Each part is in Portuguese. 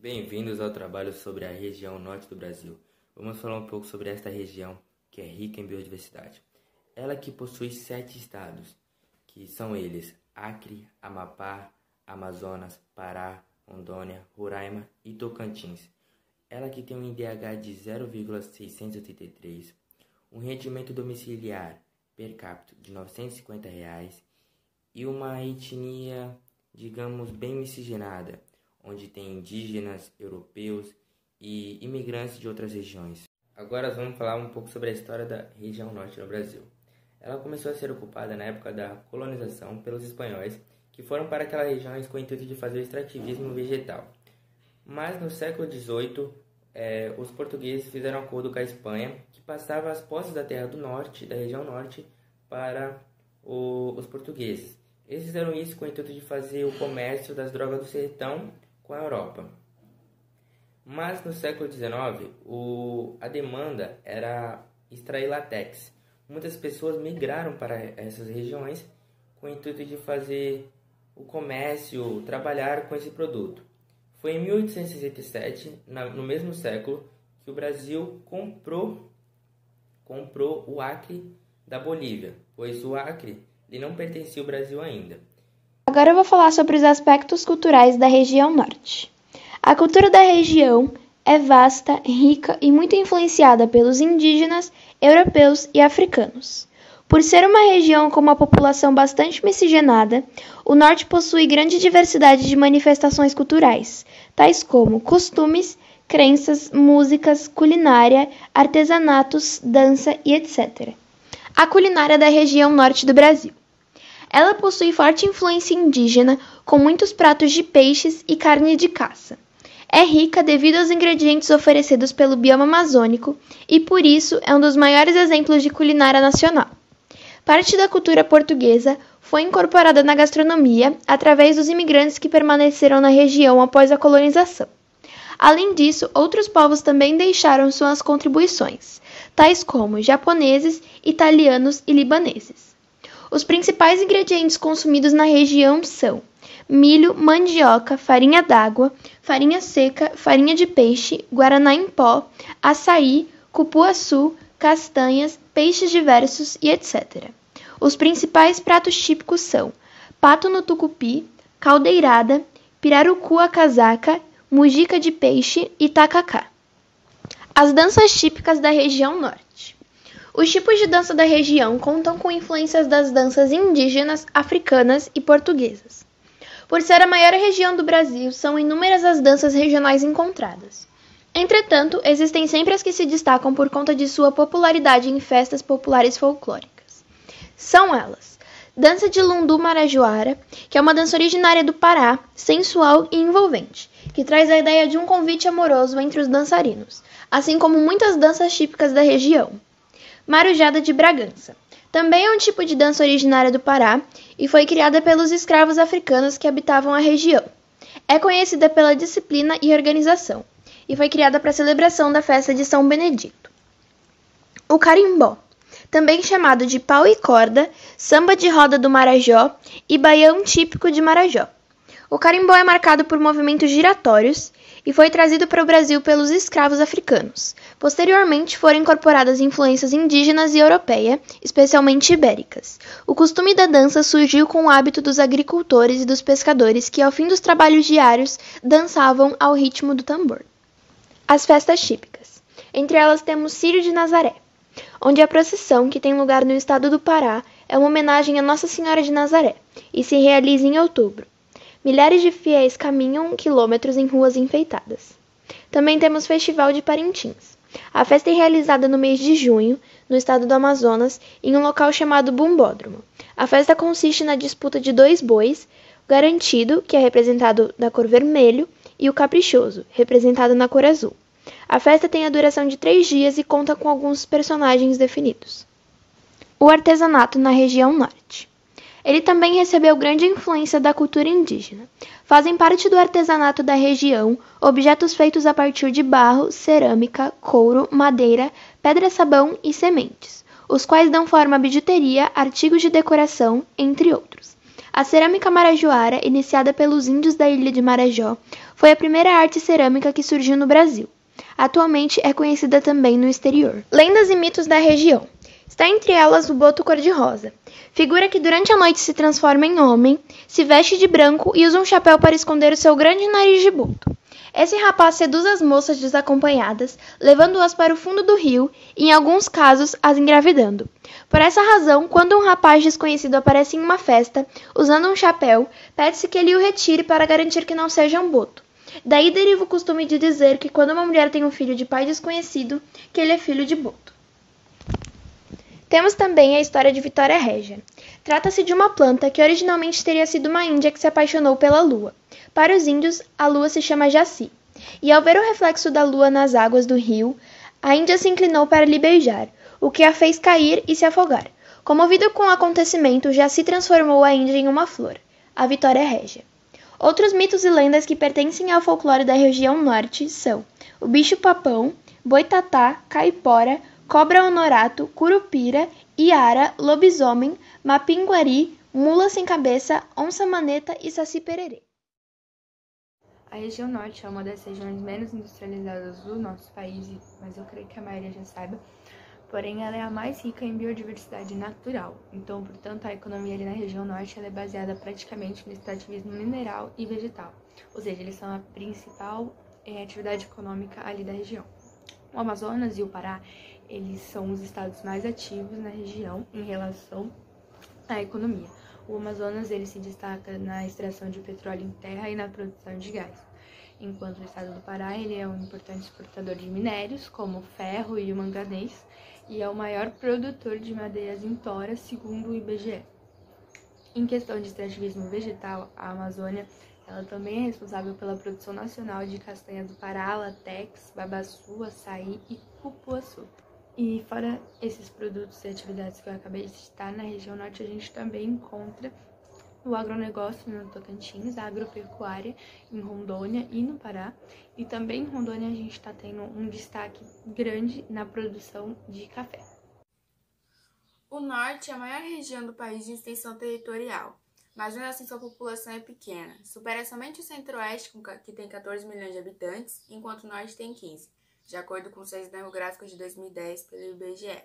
Bem-vindos ao trabalho sobre a região norte do Brasil. Vamos falar um pouco sobre esta região que é rica em biodiversidade. Ela que possui 7 estados, que são eles Acre, Amapá, Amazonas, Pará, Rondônia, Roraima e Tocantins. Ela que tem um IDH de 0,683, um rendimento domiciliar per capita de R$ 950 e uma etnia, digamos, bem miscigenada, onde tem indígenas, europeus e imigrantes de outras regiões. Agora vamos falar um pouco sobre a história da região norte do Brasil. Ela começou a ser ocupada na época da colonização pelos espanhóis, que foram para aquelas regiões com o intuito de fazer o extrativismo vegetal. Mas no século XVIII, os portugueses fizeram um acordo com a Espanha, que passava as posses da terra do norte, da região norte, para os portugueses. Eles fizeram isso com o intuito de fazer o comércio das drogas do sertão com a Europa. Mas no século XIX, a demanda era extrair látex. Muitas pessoas migraram para essas regiões com o intuito de fazer o comércio, trabalhar com esse produto. Foi em 1867, no mesmo século, que o Brasil comprou o Acre da Bolívia, pois o Acre não pertencia ao Brasil ainda. Agora eu vou falar sobre os aspectos culturais da região norte. A cultura da região é vasta, rica e muito influenciada pelos indígenas, europeus e africanos. Por ser uma região com uma população bastante miscigenada, o norte possui grande diversidade de manifestações culturais, tais como costumes, crenças, músicas, culinária, artesanatos, dança e etc. A culinária da região norte do Brasil. Ela possui forte influência indígena, com muitos pratos de peixes e carne de caça. É rica devido aos ingredientes oferecidos pelo bioma amazônico e, por isso, é um dos maiores exemplos de culinária nacional. Parte da cultura portuguesa foi incorporada na gastronomia através dos imigrantes que permaneceram na região após a colonização. Além disso, outros povos também deixaram suas contribuições, tais como japoneses, italianos e libaneses. Os principais ingredientes consumidos na região são milho, mandioca, farinha d'água, farinha seca, farinha de peixe, guaraná em pó, açaí, cupuaçu, castanhas, peixes diversos e etc. Os principais pratos típicos são pato no tucupi, caldeirada, pirarucu à casaca, mujica de peixe e tacacá. As danças típicas da região norte. Os tipos de dança da região contam com influências das danças indígenas, africanas e portuguesas. Por ser a maior região do Brasil, são inúmeras as danças regionais encontradas. Entretanto, existem sempre as que se destacam por conta de sua popularidade em festas populares folclóricas. São elas: dança de lundu marajoara, que é uma dança originária do Pará, sensual e envolvente, que traz a ideia de um convite amoroso entre os dançarinos, assim como muitas danças típicas da região. Marujada de Bragança. Também é um tipo de dança originária do Pará e foi criada pelos escravos africanos que habitavam a região. É conhecida pela disciplina e organização, e foi criada para a celebração da festa de São Benedito. O carimbó, também chamado de pau e corda, samba de roda do Marajó e baião típico de Marajó. O carimbó é marcado por movimentos giratórios e foi trazido para o Brasil pelos escravos africanos. Posteriormente, foram incorporadas influências indígenas e europeias, especialmente ibéricas. O costume da dança surgiu com o hábito dos agricultores e dos pescadores que, ao fim dos trabalhos diários, dançavam ao ritmo do tambor. As festas típicas. Entre elas temos Círio de Nazaré, onde a procissão, que tem lugar no estado do Pará, é uma homenagem a Nossa Senhora de Nazaré e se realiza em outubro. Milhares de fiéis caminham quilômetros em ruas enfeitadas. Também temos Festival de Parintins. A festa é realizada no mês de junho, no estado do Amazonas, em um local chamado Bumbódromo. A festa consiste na disputa de 2 bois, o garantido, que é representado na cor vermelho, e o caprichoso, representado na cor azul. A festa tem a duração de 3 dias e conta com alguns personagens definidos. O artesanato na região norte. Ele também recebeu grande influência da cultura indígena. Fazem parte do artesanato da região objetos feitos a partir de barro, cerâmica, couro, madeira, pedra-sabão e sementes, os quais dão forma a bijuteria, artigos de decoração, entre outros. A cerâmica marajoara, iniciada pelos índios da ilha de Marajó, Foi a primeira arte cerâmica que surgiu no Brasil. Atualmente é conhecida também no exterior. Lendas e mitos da região. Está entre elas o boto cor-de-rosa, figura que durante a noite se transforma em homem, se veste de branco e usa um chapéu para esconder o seu grande nariz de boto. Esse rapaz seduz as moças desacompanhadas, levando-as para o fundo do rio e, em alguns casos, as engravidando. Por essa razão, quando um rapaz desconhecido aparece em uma festa, usando um chapéu, pede-se que ele o retire para garantir que não seja um boto. Daí deriva o costume de dizer que quando uma mulher tem um filho de pai desconhecido, que ele é filho de boto. Temos também a história de Vitória Régia. Trata-se de uma planta que originalmente teria sido uma índia que se apaixonou pela lua. Para os índios, a lua se chama Jaci. E ao ver o reflexo da lua nas águas do rio, a índia se inclinou para lhe beijar, o que a fez cair e se afogar. Comovido com o acontecimento, Jaci transformou a índia em uma flor, a Vitória Régia. Outros mitos e lendas que pertencem ao folclore da região norte são o bicho-papão, boitatá, caipora, cobra honorato, curupira, iara, lobisomem, mapinguari, mula sem cabeça, onça-maneta e saci-pererê. A região norte é uma das regiões menos industrializadas do nosso país, mas eu creio que a maioria já saiba, porém ela é a mais rica em biodiversidade natural. Então, portanto, a economia ali na região norte ela é baseada praticamente no extrativismo mineral e vegetal, ou seja, eles são a principal atividade econômica ali da região. O Amazonas e o Pará, eles são os estados mais ativos na região em relação à economia. O Amazonas ele se destaca na extração de petróleo em terra e na produção de gás, enquanto o estado do Pará ele é um importante exportador de minérios, como o ferro e o manganês, e é o maior produtor de madeiras em tora, segundo o IBGE. Em questão de extrativismo vegetal, a Amazônia ela também é responsável pela produção nacional de castanha do Pará, latex, babaçu, açaí e cupuaçu. E fora esses produtos e atividades que eu acabei de citar, na região norte a gente também encontra o agronegócio no Tocantins, a agropecuária em Rondônia e no Pará. E também em Rondônia a gente está tendo um destaque grande na produção de café. O norte é a maior região do país em extensão territorial, mas mesmo assim sua população é pequena. Supera somente o centro-oeste, que tem 14 milhões de habitantes, enquanto o norte tem 15. De acordo com o Censo Demográfico de 2010 pelo IBGE.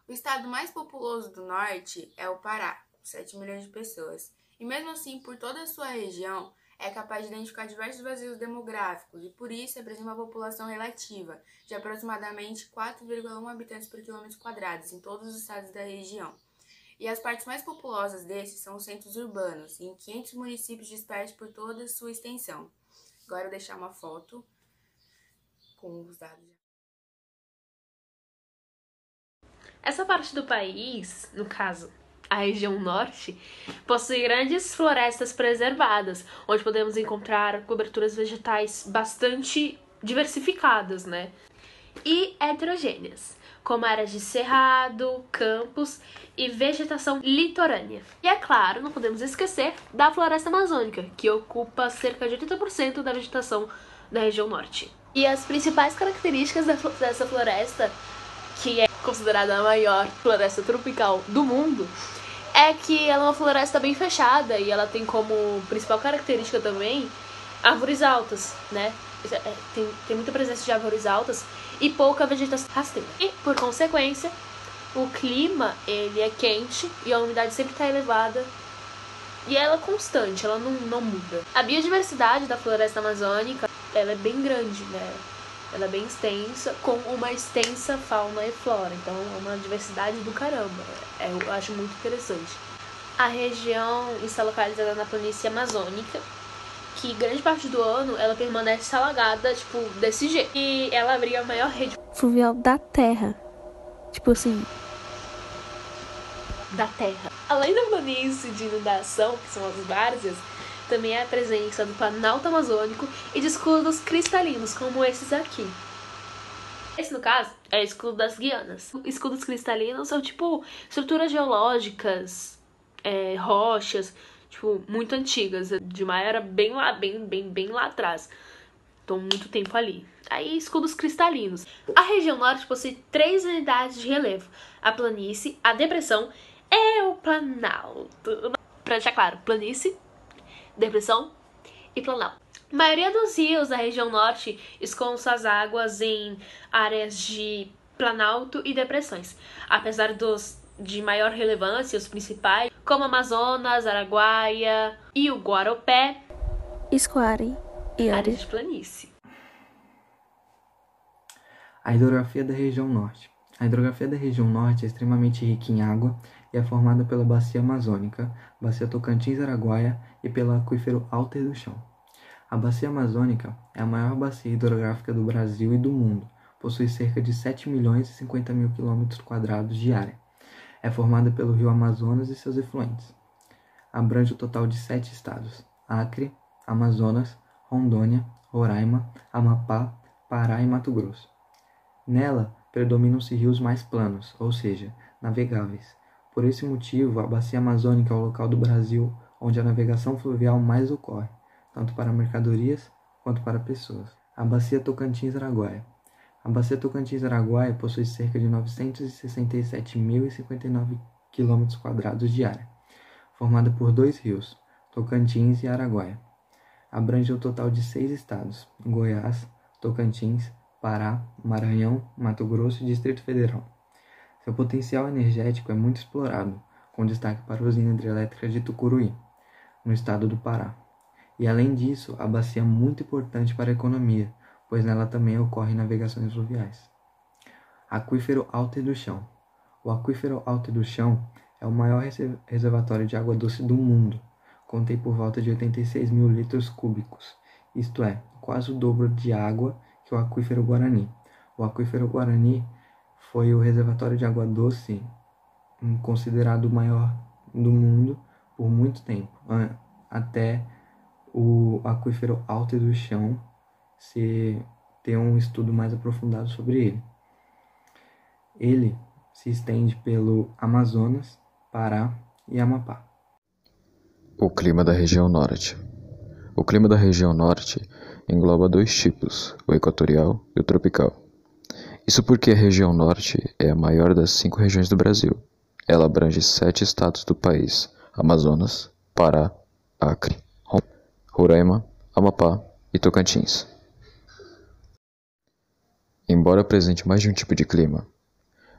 O estado mais populoso do norte é o Pará, com 7 milhões de pessoas. E mesmo assim, por toda a sua região, é capaz de identificar diversos vazios demográficos e por isso apresenta uma população relativa de aproximadamente 4,1 habitantes por quilômetro quadrado em todos os estados da região. E as partes mais populosas desses são os centros urbanos, em 500 municípios dispersos por toda a sua extensão. Agora eu vou deixar uma foto com os dados. Essa parte do país, no caso, a região norte, possui grandes florestas preservadas, onde podemos encontrar coberturas vegetais bastante diversificadas, né? E heterogêneas, como áreas de cerrado, campos e vegetação litorânea. E é claro, não podemos esquecer da floresta amazônica, que ocupa cerca de 80% da vegetação da região norte. E as principais características dessa floresta, que é considerada a maior floresta tropical do mundo, é que ela é uma floresta bem fechada e ela tem como principal característica também árvores altas, né? Tem muita presença de árvores altas e pouca vegetação rasteira. E, por consequência, o clima ele é quente e a umidade sempre está elevada e ela é constante, ela não muda. A biodiversidade da floresta amazônica ela é bem grande, né? Ela é bem extensa, com uma extensa fauna e flora. Então é uma diversidade do caramba. Eu acho muito interessante. A região está localizada na planície amazônica, que grande parte do ano ela permanece alagada, tipo, desse jeito. E ela abriga a maior rede fluvial da Terra. Tipo assim, da Terra. Além da planície de inundação, que são as várzeas, também há a presença do Planalto Amazônico e de escudos cristalinos, como esses aqui. Esse, no caso, é o escudo das Guianas. Escudos cristalinos são, tipo, estruturas geológicas, rochas, tipo, muito antigas, de uma era bem lá atrás. Estão muito tempo ali. Aí, escudos cristalinos. A região norte possui 3 unidades de relevo: a planície, a depressão e o planalto. Pra deixar claro, planície, depressão e planalto. A maioria dos rios da região norte escoam suas águas em áreas de planalto e depressões. Apesar de maior relevância, os principais, como Amazonas, Araguaia e o Guaropé, escoarem em áreas de planície. A hidrografia da região norte. A hidrografia da região norte é extremamente rica em água e é formada pela Bacia Amazônica, Bacia Tocantins-Araguaia e pelo aquífero Alter do Chão. A Bacia Amazônica é a maior bacia hidrográfica do Brasil e do mundo. Possui cerca de 7.050.000 km² de área. É formada pelo rio Amazonas e seus efluentes. Abrange o total de 7 estados: Acre, Amazonas, Rondônia, Roraima, Amapá, Pará e Mato Grosso. Nela, predominam-se rios mais planos, ou seja, navegáveis. Por esse motivo, a Bacia Amazônica é o local do Brasil onde a navegação fluvial mais ocorre, tanto para mercadorias quanto para pessoas. A Bacia Tocantins-Araguaia. A Bacia Tocantins-Araguaia possui cerca de 967.059 km² de área, formada por 2 rios, Tocantins e Araguaia. Abrange um total de 6 estados: Goiás, Tocantins, Pará, Maranhão, Mato Grosso e Distrito Federal. Seu potencial energético é muito explorado, com destaque para a usina hidrelétrica de Tucuruí, no estado do Pará. E além disso, a bacia é muito importante para a economia, pois nela também ocorrem navegações fluviais. Aquífero Alter do Chão. O aquífero Alter do Chão é o maior reservatório de água doce do mundo. Contém por volta de 86.000 litros cúbicos, isto é, quase o dobro de água que o aquífero Guarani. O aquífero Guarani foi o reservatório de água doce considerado o maior do mundo por muito tempo, até o aquífero Alter do Chão ter um estudo mais aprofundado sobre ele. Ele se estende pelo Amazonas, Pará e Amapá. O clima da região norte. O clima da região norte engloba 2 tipos, o equatorial e o tropical. Isso porque a região norte é a maior das 5 regiões do Brasil. Ela abrange 7 estados do país: Amazonas, Pará, Acre, Roraima, Amapá e Tocantins. Embora apresente mais de um tipo de clima,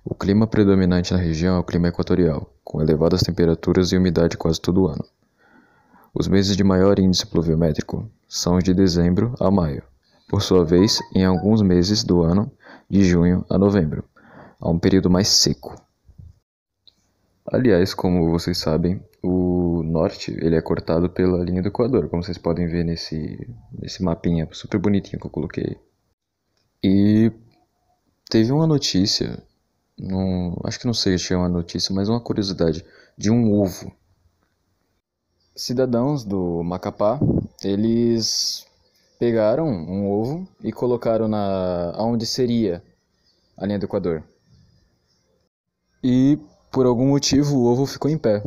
o clima predominante na região é o clima equatorial, com elevadas temperaturas e umidade quase todo o ano. Os meses de maior índice pluviométrico são os de dezembro a maio. Por sua vez, em alguns meses do ano, de junho a novembro, há um período mais seco. Aliás, como vocês sabem, o norte ele é cortado pela linha do Equador, como vocês podem ver nesse mapinha super bonitinho que eu coloquei. E teve uma notícia, acho que não sei se é uma notícia, mas uma curiosidade, de um ovo. Cidadãos do Macapá, eles pegaram um ovo e colocaram onde seria a linha do Equador. E por algum motivo o ovo ficou em pé.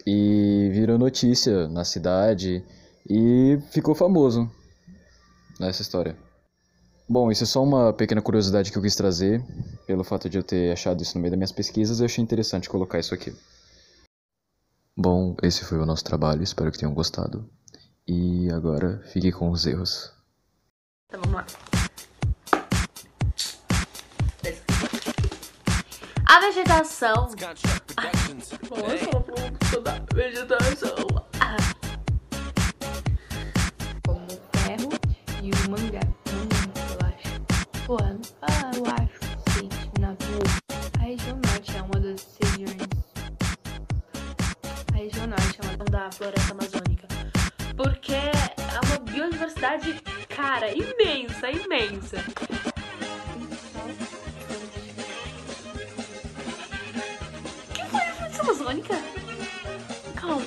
E virou notícia na cidade e ficou famoso nessa história. Bom, isso é só uma pequena curiosidade que eu quis trazer. Pelo fato de eu ter achado isso no meio das minhas pesquisas, eu achei interessante colocar isso aqui. Bom, esse foi o nosso trabalho, espero que tenham gostado. E agora, fique com os erros. Então vamos lá. A vegetação. Nossa, da vegetação. Como o ferro e o mangá. Eu acho. Eu acho. Sim, na rua. A região norte é uma das regiões. A região norte é uma Da floresta amazônica. Porque é uma biodiversidade, cara, imensa. Que foi a floresta amazônica? Calma.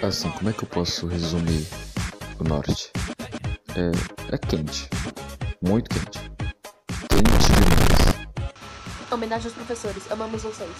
Assim, como é que eu posso resumir o norte? É quente. Muito quente. Quente demais. Homenagem aos professores, amamos vocês.